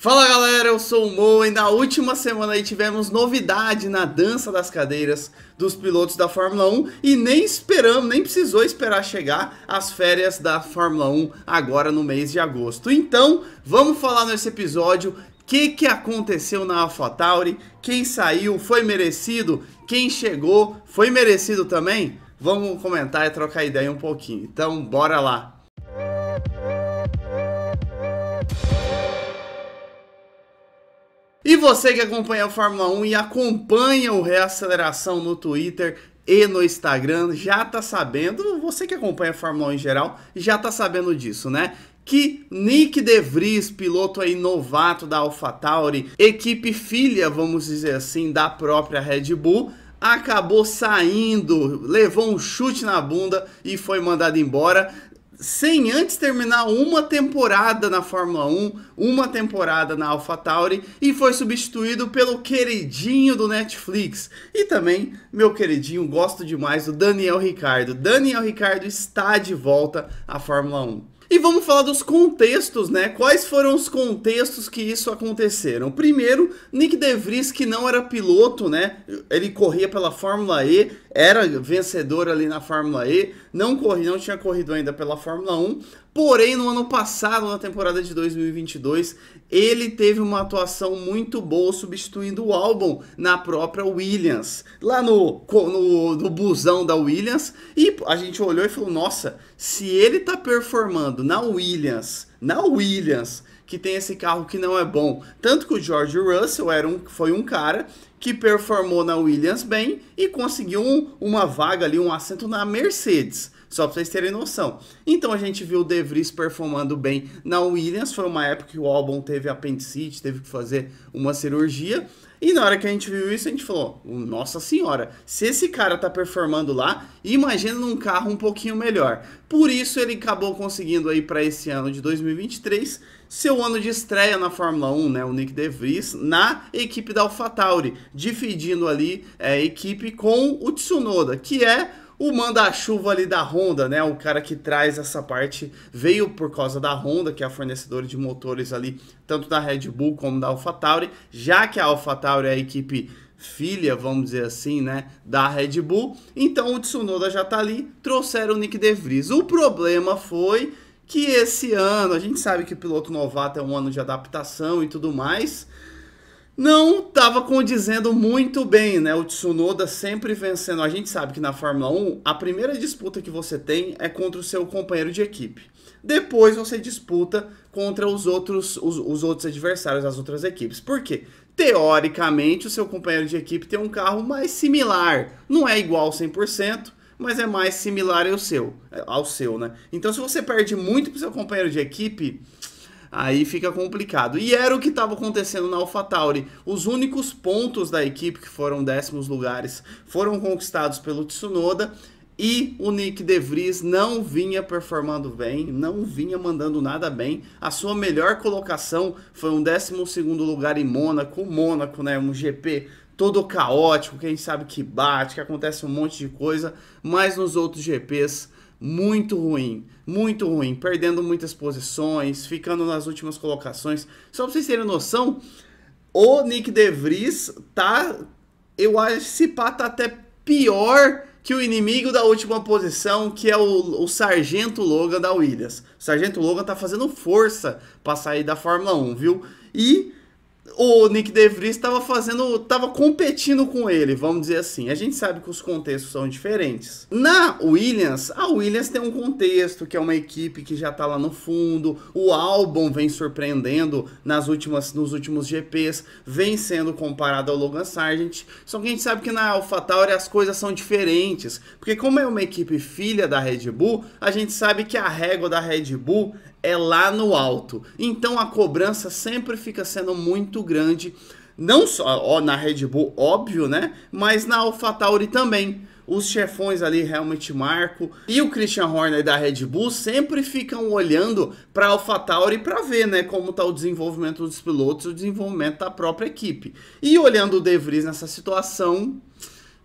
Fala galera, eu sou o Mo e na última semana aí tivemos novidade na dança das cadeiras dos pilotos da Fórmula 1 e nem precisou esperar chegar as férias da Fórmula 1 agora no mês de agosto. Então, vamos falar nesse episódio o que aconteceu na AlphaTauri, quem saiu, foi merecido, quem chegou, foi merecido também? Vamos comentar e trocar ideia um pouquinho, então bora lá! E você que acompanha a Fórmula 1 e acompanha o Reaceleração no Twitter e no Instagram, já tá sabendo, você que acompanha a Fórmula 1 em geral, já tá sabendo disso, né? Que Nyck de Vries, piloto aí novato da AlphaTauri, equipe filha, vamos dizer assim, da própria Red Bull, acabou saindo, levou um chute na bunda e foi mandado embora, sem antes terminar uma temporada na Fórmula 1, uma temporada na AlphaTauri, e foi substituído pelo queridinho do Netflix. E também, meu queridinho, gosto demais do Daniel Ricciardo. Daniel Ricciardo está de volta à Fórmula 1. E vamos falar dos contextos, né? Quais foram os contextos que isso aconteceram? Primeiro, Nyck de Vries, que não era piloto, né? Ele corria pela Fórmula E, era vencedor ali na Fórmula E, não tinha corrido ainda pela Fórmula 1, porém no ano passado, na temporada de 2022, ele teve uma atuação muito boa substituindo o Albon na própria Williams, lá no busão da Williams, e a gente olhou e falou, nossa, se ele tá performando na Williams, que tem esse carro que não é bom, tanto que o George Russell foi um cara que performou na Williams bem e conseguiu uma vaga ali, um assento na Mercedes, só para vocês terem noção. Então a gente viu o De Vries performando bem na Williams, foi uma época que o Albon teve apendicite, teve que fazer uma cirurgia, e na hora que a gente viu isso, a gente falou, nossa senhora, se esse cara tá performando lá, imagina num carro um pouquinho melhor. Por isso ele acabou conseguindo aí para esse ano de 2023, seu ano de estreia na Fórmula 1, né, o Nyck de Vries, na equipe da AlphaTauri, dividindo ali a equipe com o Tsunoda, que é o manda-chuva ali da Honda, né? O cara que traz essa parte, veio por causa da Honda, que é a fornecedora de motores ali, tanto da Red Bull como da AlphaTauri, já que a AlphaTauri é a equipe filha, vamos dizer assim, né, da Red Bull. Então o Tsunoda já tá ali, trouxeram o Nyck de Vries. O problema foi que esse ano, a gente sabe que o piloto novato é um ano de adaptação e tudo mais, não estava condizendo muito bem, né? O Tsunoda sempre vencendo. A gente sabe que na Fórmula 1, a primeira disputa que você tem é contra o seu companheiro de equipe. Depois você disputa contra os outros adversários, as outras equipes. Por quê? Teoricamente, o seu companheiro de equipe tem um carro mais similar. Não é igual 100%, mas é mais similar ao seu, né? Então, se você perde muito para o seu companheiro de equipe, aí fica complicado. E era o que estava acontecendo na AlphaTauri. Os únicos pontos da equipe, que foram 10º lugares, foram conquistados pelo Tsunoda. E o Nyck de Vries não vinha performando bem, não vinha mandando nada bem. A sua melhor colocação foi um 12º lugar em Mônaco. Mônaco, né, um GP todo caótico, que a gente sabe que bate, que acontece um monte de coisa. Mas nos outros GPs, muito ruim, perdendo muitas posições, ficando nas últimas colocações. Só pra vocês terem noção, o Nyck de Vries eu acho que esse pá tá até pior que o inimigo da última posição, que é o Sargento Logan da Williams. O Sargento Logan tá fazendo força pra sair da Fórmula 1, viu? E o Nyck de Vries tava competindo com ele, vamos dizer assim. A gente sabe que os contextos são diferentes. Na Williams, a Williams tem um contexto, que é uma equipe que já tá lá no fundo. O Albon vem surpreendendo nos últimos GPs, vem sendo comparado ao Logan Sargent. Só que a gente sabe que na AlphaTauri as coisas são diferentes. Porque como é uma equipe filha da Red Bull, a gente sabe que a régua da Red Bull é lá no alto, então a cobrança sempre fica sendo muito grande, não só na Red Bull, óbvio, né, mas na AlphaTauri também. Os chefões ali, Helmut Marko e o Christian Horner da Red Bull sempre ficam olhando para a AlphaTauri para ver, né, como está o desenvolvimento dos pilotos, o desenvolvimento da própria equipe. E olhando o De Vries nessa situação,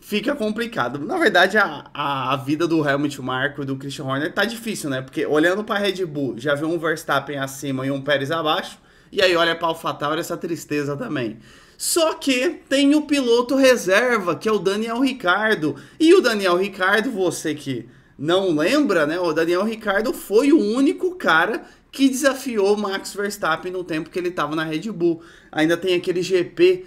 fica complicado. Na verdade, a vida do Helmut Marko e do Christian Horner tá difícil, né? Porque olhando para a Red Bull, já viu um Verstappen acima e um Pérez abaixo. E aí olha para AlphaTauri essa tristeza também. Só que tem o piloto reserva, que é o Daniel Ricciardo. E o Daniel Ricciardo, você que não lembra, né? O Daniel Ricciardo foi o único cara que desafiou Max Verstappen no tempo que ele estava na Red Bull. Ainda tem aquele GP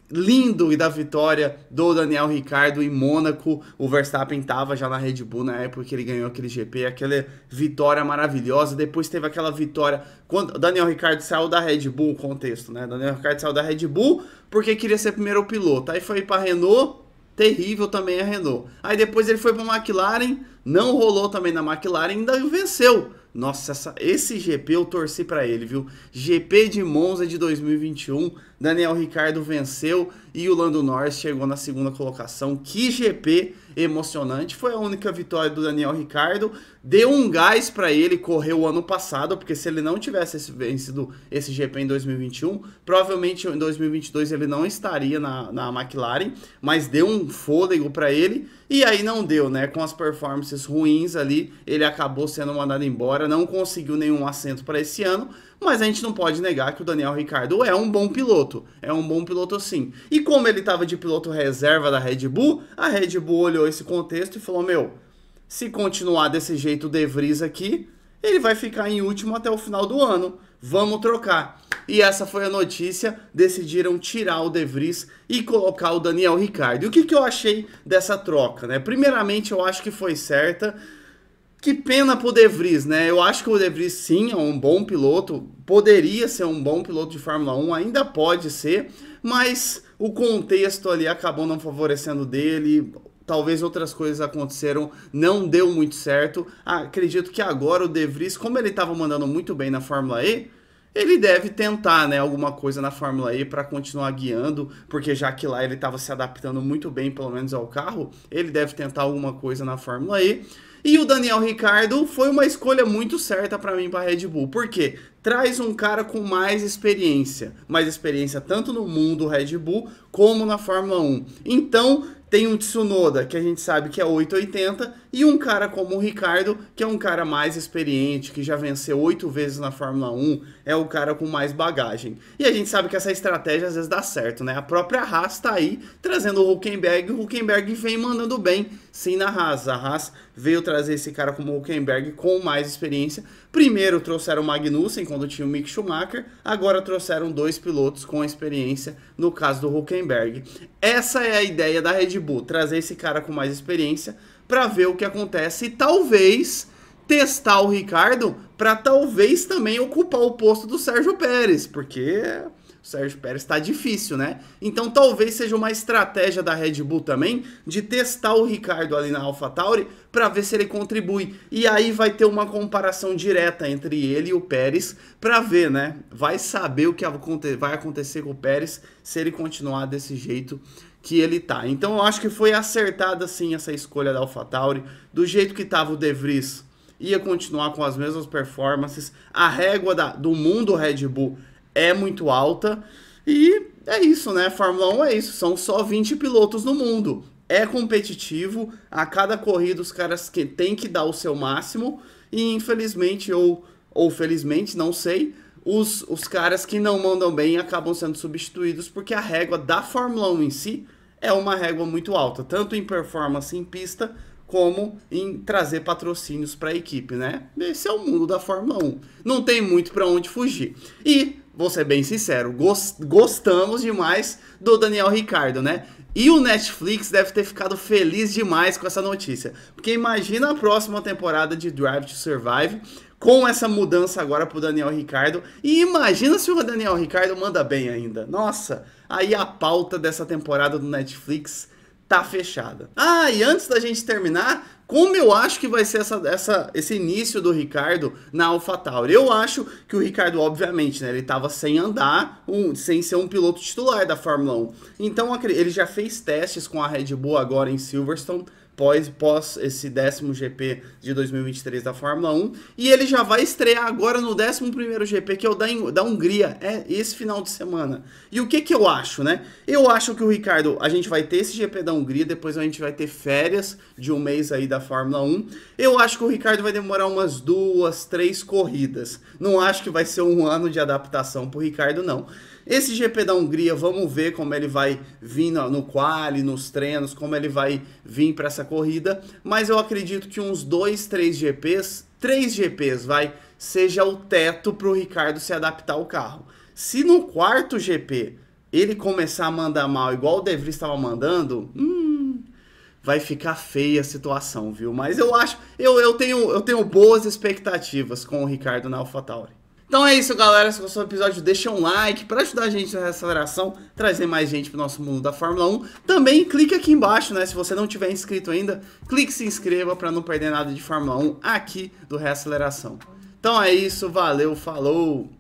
lindo e da vitória do Daniel Ricciardo em Mônaco. O Verstappen estava já na Red Bull na época que ele ganhou aquele GP, aquela vitória maravilhosa. Depois teve aquela vitória quando o Daniel Ricciardo saiu da Red Bull, contexto, né? Daniel Ricciardo saiu da Red Bull porque queria ser primeiro piloto. Aí foi para Renault, terrível também a Renault. Aí depois ele foi para a McLaren, não rolou também na McLaren, ainda venceu. Nossa, esse GP eu torci para ele, viu? GP de Monza de 2021, Daniel Ricciardo venceu e o Lando Norris chegou na segunda colocação. Que GP emocionante, foi a única vitória do Daniel Ricciardo, deu um gás para ele correr o ano passado, porque se ele não tivesse vencido esse GP em 2021, provavelmente em 2022 ele não estaria na McLaren, mas deu um fôlego para ele, e aí não deu, né? Com as performances ruins ali, ele acabou sendo mandado embora, não conseguiu nenhum assento para esse ano, mas a gente não pode negar que o Daniel Ricciardo é um bom piloto sim. E como ele estava de piloto reserva da Red Bull, a Red Bull olhou esse contexto e falou, meu, se continuar desse jeito o De Vries aqui, ele vai ficar em último até o final do ano, vamos trocar. E essa foi a notícia, decidiram tirar o De Vries e colocar o Daniel Ricciardo. E o que eu achei dessa troca, né? Primeiramente, eu acho que foi certa. Que pena pro De Vries, né? Eu acho que o De Vries sim é um bom piloto, poderia ser um bom piloto de Fórmula 1, ainda pode ser, mas o contexto ali acabou não favorecendo dele, talvez outras coisas aconteceram, não deu muito certo. Acredito que agora o De Vries, como ele estava mandando muito bem na Fórmula E, ele deve tentar, né, alguma coisa na Fórmula E para continuar guiando, porque já que lá ele estava se adaptando muito bem, pelo menos ao carro, ele deve tentar alguma coisa na Fórmula E. E o Daniel Ricciardo foi uma escolha muito certa para mim, para a Red Bull. Por quê? Traz um cara com mais experiência tanto no mundo Red Bull como na Fórmula 1. Então, tem um Tsunoda, que a gente sabe que é 880, e um cara como o Ricciardo, que é um cara mais experiente, que já venceu 8 vezes na Fórmula 1, é o cara com mais bagagem. E a gente sabe que essa estratégia às vezes dá certo, né? A própria Haas tá aí trazendo o Hülkenberg vem mandando bem, sim, na Haas. A Haas veio trazer esse cara como o Hülkenberg com mais experiência. Primeiro trouxeram o Magnussen, quando tinha o Mick Schumacher, agora trouxeram 2 pilotos com experiência, no caso do Hülkenberg. Essa é a ideia da Red Bull, trazer esse cara com mais experiência para ver o que acontece e talvez testar o Ricciardo para talvez também ocupar o posto do Sérgio Pérez, porque o Sérgio Pérez está difícil, né? Então talvez seja uma estratégia da Red Bull também de testar o Ricciardo ali na AlphaTauri para ver se ele contribui. E aí vai ter uma comparação direta entre ele e o Pérez para ver, né? Vai saber o que vai acontecer com o Pérez se ele continuar desse jeito que ele tá. Então eu acho que foi acertada sim essa escolha da AlphaTauri. Do jeito que tava o De Vries, ia continuar com as mesmas performances. A régua do mundo Red Bull é muito alta. E é isso, né? Fórmula 1 é isso. São só 20 pilotos no mundo. É competitivo. A cada corrida os caras têm que dar o seu máximo. E infelizmente, ou felizmente, não sei, os caras que não mandam bem acabam sendo substituídos. Porque a régua da Fórmula 1 em si é uma régua muito alta. Tanto em performance em pista, como em trazer patrocínios para a equipe, né? Esse é o mundo da Fórmula 1. Não tem muito para onde fugir. E, vou ser bem sincero, gostamos demais do Daniel Ricciardo, né? E o Netflix deve ter ficado feliz demais com essa notícia. Porque imagina a próxima temporada de Drive to Survive com essa mudança agora pro Daniel Ricciardo. E imagina se o Daniel Ricciardo manda bem ainda. Nossa, aí a pauta dessa temporada do Netflix tá fechada. E antes da gente terminar, como eu acho que vai ser esse início do Ricciardo na AlphaTauri? Eu acho que o Ricciardo, obviamente, né, ele tava sem andar, sem ser um piloto titular da Fórmula 1. Então ele já fez testes com a Red Bull agora em Silverstone, pós esse 10º GP de 2023 da Fórmula 1, e ele já vai estrear agora no 11º GP, que é o da Hungria, esse final de semana. E o que eu acho, né? Eu acho que o Ricardo, a gente vai ter esse GP da Hungria, depois a gente vai ter férias de um mês aí da Fórmula 1. Eu acho que o Ricardo vai demorar umas 2, 3 corridas. Não acho que vai ser um ano de adaptação pro Ricardo, não. Esse GP da Hungria, vamos ver como ele vai vir no quali, nos treinos, como ele vai vir para essa corrida, mas eu acredito que uns 2, 3 GPs, 3 GPs, seja o teto para o Ricardo se adaptar ao carro. Se no 4º GP ele começar a mandar mal, igual o De Vries estava mandando, vai ficar feia a situação, viu? Mas eu acho, eu tenho boas expectativas com o Ricardo na AlphaTauri. Então é isso, galera. Se gostou do episódio, deixa um like para ajudar a gente na aceleração, trazer mais gente pro nosso mundo da Fórmula 1. Também clique aqui embaixo, né? Se você não tiver inscrito ainda, clique e se inscreva para não perder nada de Fórmula 1 aqui do Reaceleração. Então é isso, valeu, falou!